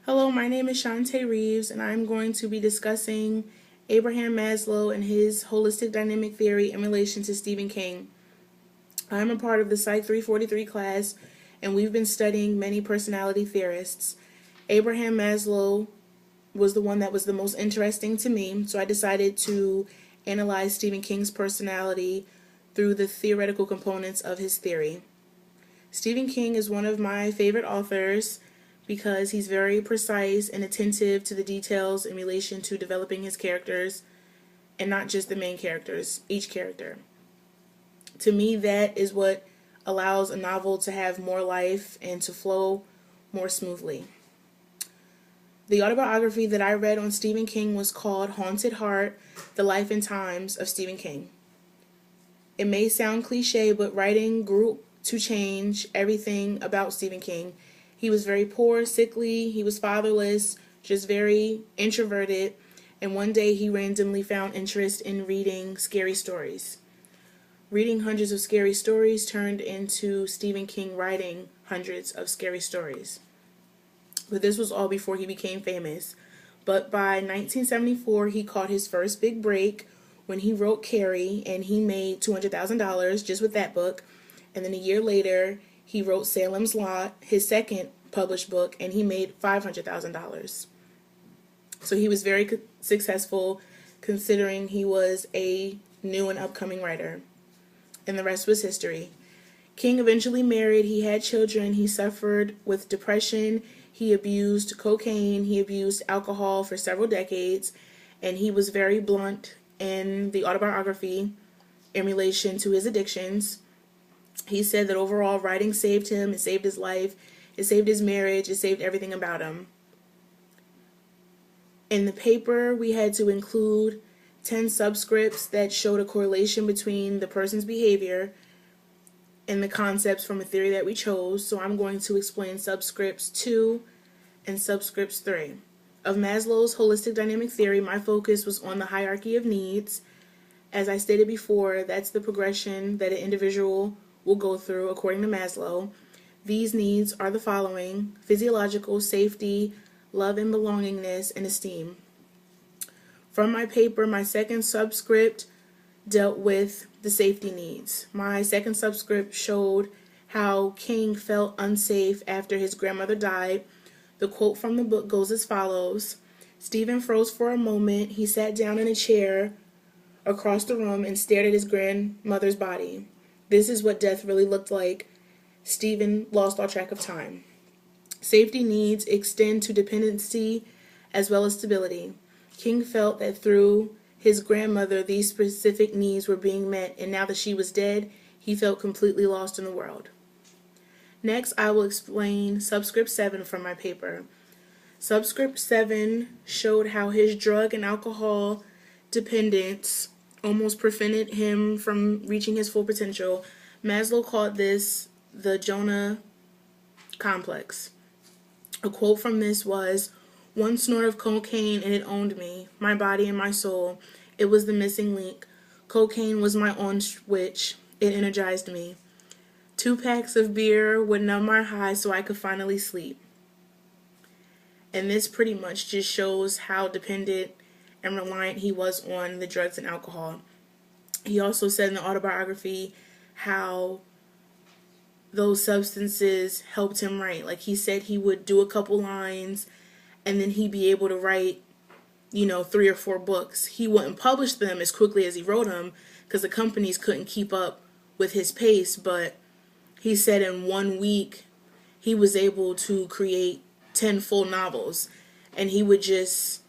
Hello, my name is Reeves, and I'm going to be discussing Abraham Maslow and his holistic dynamic theory in relation to Stephen King. I'm a part of the Psych 343 class, and we've been studying many personality theorists. Abraham Maslow was the one that was the most interesting to me, so I decided to analyze Stephen King's personality through the theoretical components of his theory. Stephen King is one of my favorite authors because he's very precise and attentive to the details in relation to developing his characters, and not just the main characters, each character. To me, that is what allows a novel to have more life and to flow more smoothly. The autobiography that I read on Stephen King was called Haunted Heart: The Life and Times of Stephen King. It may sound cliche, but writing grew to change everything about Stephen King. He was very poor, sickly, he was fatherless, just very introverted, and one day he randomly found interest in reading scary stories. Reading hundreds of scary stories turned into Stephen King writing hundreds of scary stories. But this was all before he became famous. But by 1974, he caught his first big break when he wrote Carrie, and he made $200,000 just with that book. And then a year later, he wrote Salem's Lot, his second published book, and he made $500,000. So he was very successful considering he was a new and upcoming writer. And the rest was history. King eventually married, he had children, he suffered with depression, he abused cocaine, he abused alcohol for several decades, and he was very blunt in the autobiography in relation to his addictions. He said that overall writing saved him, it saved his life, it saved his marriage, it saved everything about him. In the paper, we had to include 10 subscripts that showed a correlation between the person's behavior and the concepts from a theory that we chose. So I'm going to explain subscripts 2 and subscripts 3. Of Maslow's holistic dynamic theory, my focus was on the hierarchy of needs. As I stated before, that's the progression that an individual will go through according to Maslow. These needs are the following: physiological, safety, love and belongingness, and esteem. From my paper, my second subscript dealt with the safety needs. My second subscript showed how King felt unsafe after his grandmother died. The quote from the book goes as follows: Stephen froze for a moment. He sat down in a chair across the room and stared at his grandmother's body. This is what death really looked like. Stephen lost all track of time. Safety needs extend to dependency as well as stability. King felt that through his grandmother, these specific needs were being met, and now that she was dead, he felt completely lost in the world. Next, I will explain subscript 7 from my paper. Subscript 7 showed how his drug and alcohol dependence almost prevented him from reaching his full potential. Maslow called this the Jonah complex. A quote from this was, "One snort of cocaine and it owned me, my body and my soul. It was the missing link. Cocaine was my on switch. It energized me. 2 packs of beer would numb my high so I could finally sleep." And this pretty much just shows how dependent and reliant he was on the drugs and alcohol. He also said in the autobiography how those substances helped him write. Like, he said he would do a couple lines and then he'd be able to write, 3 or 4 books. He wouldn't publish them as quickly as he wrote them because the companies couldn't keep up with his pace, but he said in 1 week he was able to create 10 full novels, and he would just,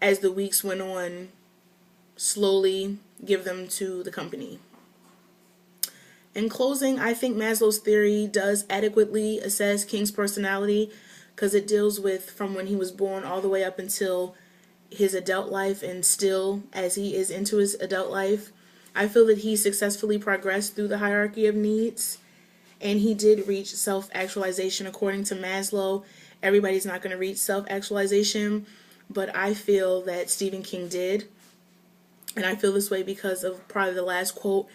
as the weeks went on, slowly give them to the company. In closing, I think Maslow's theory does adequately assess King's personality because it deals with from when he was born all the way up until his adult life, and still as he is into his adult life. I feel that he successfully progressed through the hierarchy of needs, and he did reach self-actualization according to Maslow. Everybody's not going to reach self-actualization, but I feel that Stephen King did. And I feel this way because of probably the last quote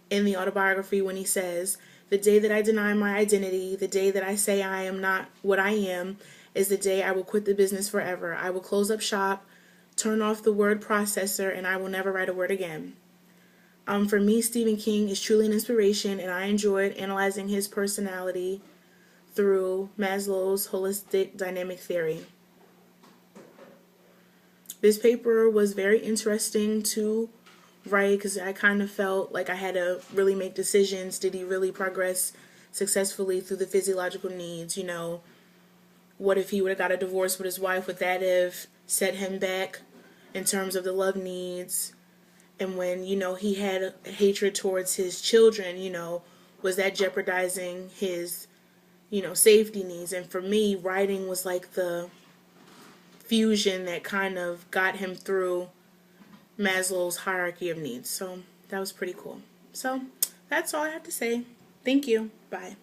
in the autobiography when he says, "The day that I deny my identity, the day that I say I am not what I am, is the day I will quit the business forever. I will close up shop, turn off the word processor, and I will never write a word again. For me, Stephen King is truly an inspiration, and I enjoyed analyzing his personality through Maslow's holistic dynamic theory. This paper was very interesting to write because I kind of felt like I had to really make decisions. Did he really progress successfully through the physiological needs? You know, what if he would have got a divorce with his wife? Would that have set him back in terms of the love needs? And when, you know, he had hatred towards his children, you know, was that jeopardizing his, you know, safety needs? And for me, writing was like the fusion that kind of got him through Maslow's hierarchy of needs. So that was pretty cool. So that's all I have to say. Thank you. Bye.